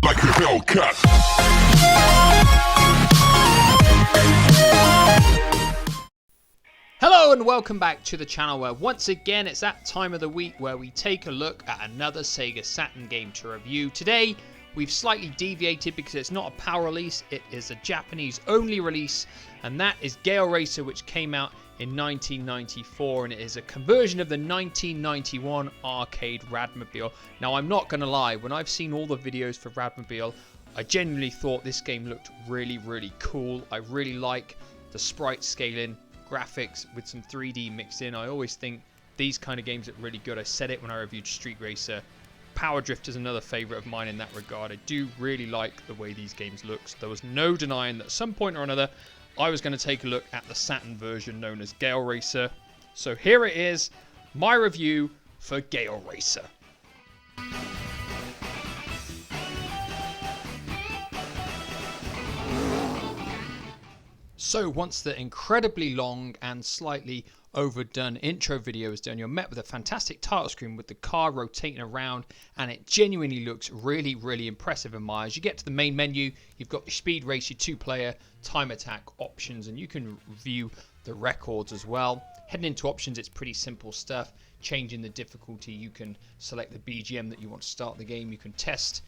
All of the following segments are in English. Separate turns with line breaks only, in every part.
like a Hellcat.
Hello and welcome back to the channel where once again it's that time of the week where we take a look at another Sega Saturn game to review. Today we've slightly deviated because it's not a PAL release, it is a Japanese only release, and that is Gale Racer, which came out in 1994, and it is a conversion of the 1991 arcade Rad Mobile. Now I'm not going to lie, when I've seen all the videos for Rad Mobile, I genuinely thought this game looked really cool. I really like the sprite scaling, graphics with some 3D mixed in. I always think these kind of games are really good. I said it when I reviewed Street Racer. Power Drift is another favourite of mine in that regard. I do really like the way these games look. So there was no denying that at some point or another I was going to take a look at the Saturn version known as Gale Racer. So here it is, my review for Gale Racer. So once the incredibly long and slightly overdone intro video is done, you're met with a fantastic title screen with the car rotating around, and it genuinely looks really impressive in my eyes. You get to the main menu, you've got your speed race, your 2-player, time attack options, and you can view the records as well. Heading into options, it's pretty simple stuff. Changing the difficulty, you can select the BGM that you want to start the game, you can test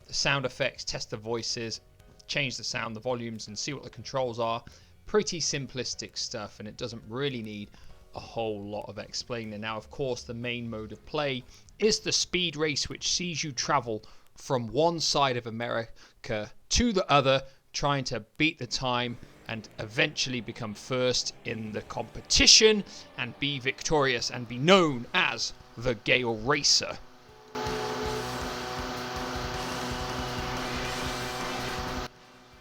the sound effects, test the voices, change the sound, the volumes, and see what the controls are. Pretty simplistic stuff, and it doesn't really need a whole lot of explaining. Now, of course, the main mode of play is the speed race, which sees you travel from one side of America to the other, trying to beat the time and eventually become first in the competition and be victorious and be known as the Gale Racer.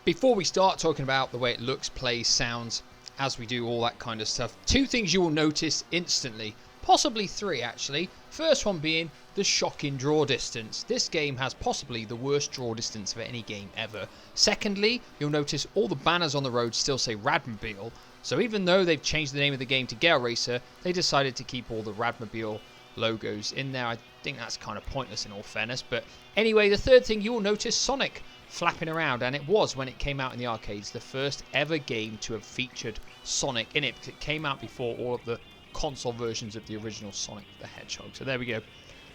Before we start talking about the way it looks, plays, sounds, as we do all that kind of stuff, two things you will notice instantly, possibly three actually. First one being the shocking draw distance. This game has possibly the worst draw distance of any game ever. Secondly, you'll notice all the banners on the road still say Rad Mobile, so even though they've changed the name of the game to Gale Racer, they decided to keep all the Rad Mobile logos in there. I think that's kind of pointless in all fairness, but anyway, the third thing you will notice, Sonic flapping around, and it was, when it came out in the arcades, the first ever game to have featured Sonic in it, because it came out before all of the console versions of the original Sonic the Hedgehog. So there we go,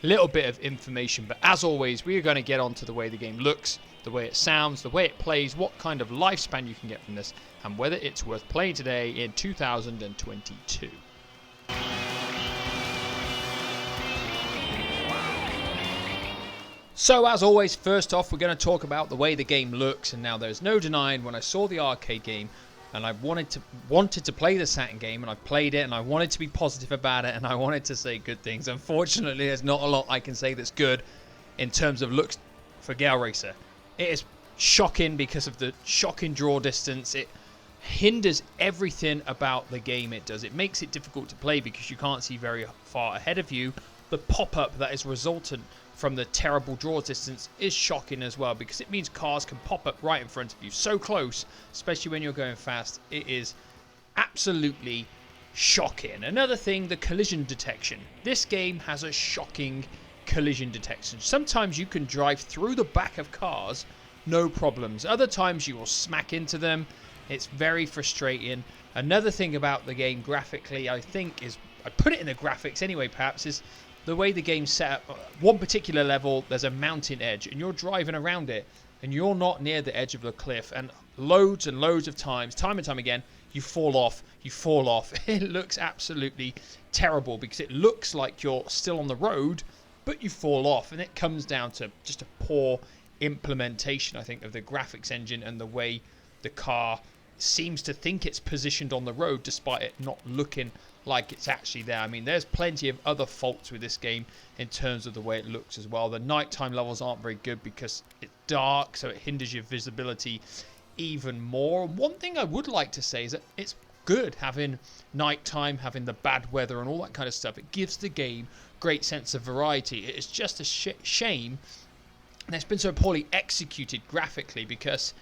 little bit of information, but as always we are going to get on to the way the game looks, the way it sounds, the way it plays, what kind of lifespan you can get from this, and whether it's worth playing today in 2022. So as always, first off, we're going to talk about the way the game looks, and now there's no denying when I saw the arcade game and I wanted to play the Saturn game, and I played it and I wanted to be positive about it and I wanted to say good things. Unfortunately, there's not a lot I can say that's good in terms of looks for Gale Racer. It is shocking because of the shocking draw distance. It hinders everything about the game it does. It makes it difficult to play because you can't see very far ahead of you. The pop-up that is resultant from the terrible draw distance is shocking as well, because it means cars can pop up right in front of you so close, especially when you're going fast. It is absolutely shocking. Another thing, the collision detection. This game has a shocking collision detection. Sometimes you can drive through the back of cars, no problems. Other times you will smack into them. It's very frustrating. Another thing about the game graphically, I think, is, I put it in the graphics anyway perhaps, is the way the game's set up. One particular level, there's a mountain edge and you're driving around it and you're not near the edge of the cliff, and loads and loads of times, time and time again, you fall off. It looks absolutely terrible because it looks like you're still on the road, but you fall off, and it comes down to just a poor implementation, I think, of the graphics engine and the way the car seems to think it's positioned on the road despite it not looking like it's actually there. I mean, there's plenty of other faults with this game in terms of the way it looks as well. The nighttime levels aren't very good because it's dark, so it hinders your visibility even more. One thing I would like to say is that it's good having nighttime, having the bad weather and all that kind of stuff. It gives the game great sense of variety. It is just a shame that it's been so poorly executed graphically, because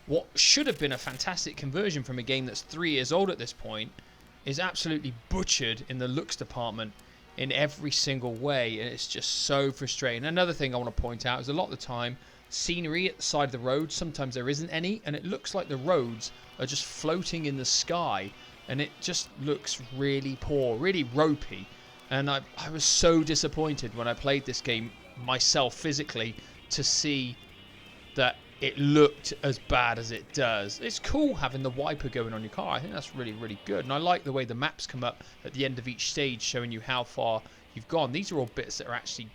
what should have been a fantastic conversion from a game that's 3 years old at this point is absolutely butchered in the looks department in every single way, and it's just so frustrating. Another thing I want to point out is a lot of the time, scenery at the side of the road, sometimes there isn't any, and it looks like the roads are just floating in the sky, and it just looks really poor, really ropey. And I was so disappointed when I played this game myself physically to see that it looked as bad as it does. It's cool having the wiper going on your car. I think that's really, really good. And I like the way the maps come up at the end of each stage showing you how far you've gone. These are all bits that are actually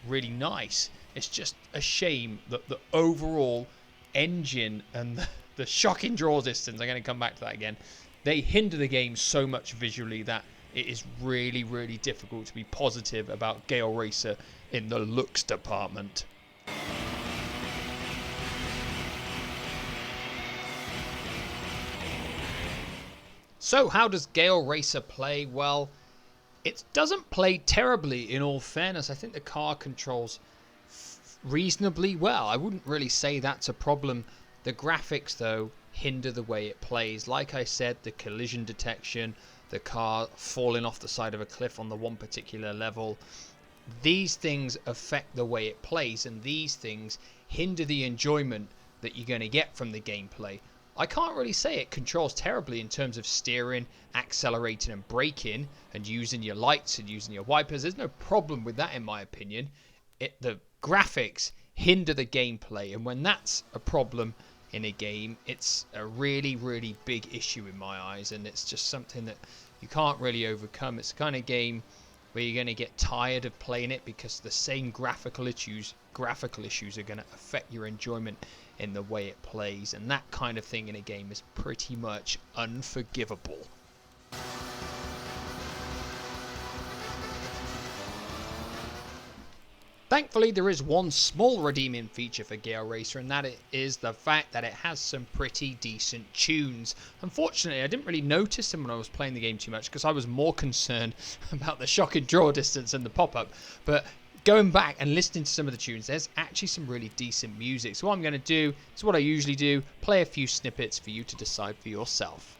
really nice. It's just a shame that the overall engine and the shocking draw distance, I'm going to come back to that again, they hinder the game so much visually that it is really, really difficult to be positive about Gale Racer in the looks department. So how does Gale Racer play? Well, it doesn't play terribly, in all fairness. I think the car controls reasonably well. I wouldn't really say that's a problem. The graphics, though, hinder the way it plays. Like I said, the collision detection, the car falling off the side of a cliff on the one particular level, these things affect the way it plays, and these things hinder the enjoyment that you're going to get from the gameplay. I can't really say it controls terribly in terms of steering, accelerating and braking, and using your lights and using your wipers. There's no problem with that in my opinion. The graphics hinder the gameplay, and when that's a problem in a game, it's a really, really big issue in my eyes, and it's just something that you can't really overcome. It's the kind of game where you're going to get tired of playing it because the same graphical issues are going to affect your enjoyment in the way it plays, and that kind of thing in a game is pretty much unforgivable. Thankfully, there is one small redeeming feature for Gale Racer, and that is the fact that it has some pretty decent tunes. Unfortunately, I didn't really notice them when I was playing the game too much because I was more concerned about the shocking draw distance and the pop-up. But going back and listening to some of the tunes, there's actually some really decent music. So what I'm going to do is what I usually do, play a few snippets for you to decide for yourself.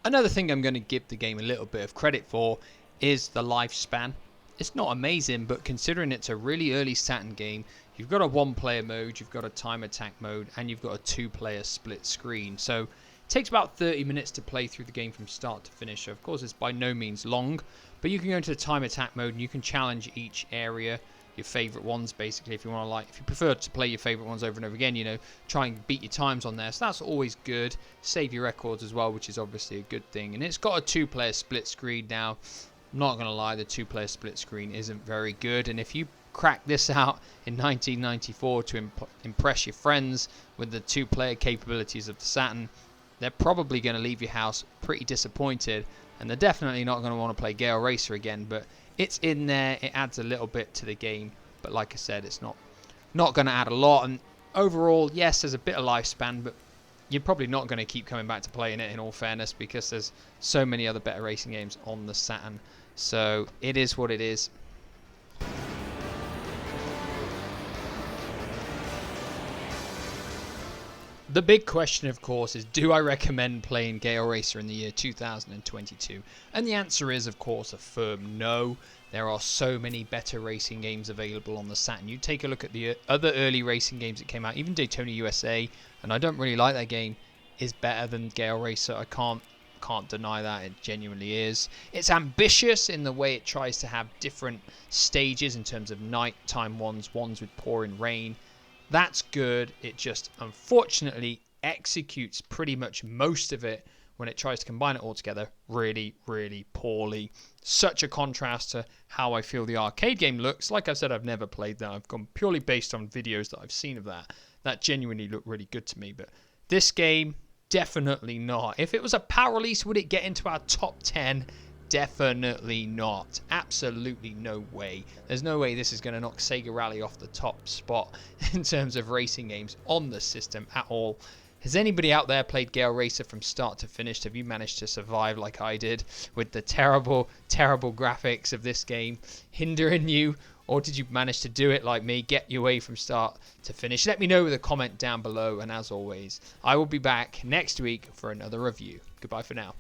Another thing I'm going to give the game a little bit of credit for is the lifespan. It's not amazing, but considering it's a really early Saturn game, you've got a one-player mode, you've got a time attack mode, and you've got a two-player split screen. So it takes about 30 minutes to play through the game from start to finish. So of course, it's by no means long, but you can go into the time attack mode and you can challenge each area, your favorite ones basically, if you want to, if you prefer to play your favorite ones over and over again, you know, try and beat your times on there. So that's always good. Save your records as well, which is obviously a good thing. And it's got a two-player split screen now. I'm not going to lie, the two-player split screen isn't very good, and if you crack this out in 1994 to impress your friends with the two-player capabilities of the Saturn, they're probably going to leave your house pretty disappointed, and they're definitely not going to want to play Gale Racer again. But it's in there, it adds a little bit to the game, but like I said, it's not going to add a lot. And overall, yes, there's a bit of lifespan, but you're probably not going to keep coming back to playing it, in all fairness, because there's so many other better racing games on the Saturn. So it is what it is. The big question, of course, is do I recommend playing Gale Racer in the year 2022? And the answer is, of course, a firm no. There are so many better racing games available on the Saturn. You take a look at the other early racing games that came out, even Daytona USA, and I don't really like that game, is better than Gale Racer. I can't deny that. It genuinely is. It's ambitious in the way it tries to have different stages in terms of nighttime ones with pouring rain. That's good. It just unfortunately executes pretty much most of it when it tries to combine it all together really, really poorly. Such a contrast to how I feel the arcade game looks. Like I said, I've never played that. I've gone purely based on videos that I've seen of that. That genuinely looked really good to me. But this game, definitely not. If it was a power release, would it get into our top 10? Definitely not. Absolutely no way. There's no way this is going to knock Sega Rally off the top spot in terms of racing games on the system at all. Has anybody out there played Gale Racer from start to finish? Have you managed to survive like I did with the terrible, terrible graphics of this game hindering you? Or did you manage to do it like me, get your way from start to finish? Let me know with a comment down below. And as always, I will be back next week for another review. Goodbye for now.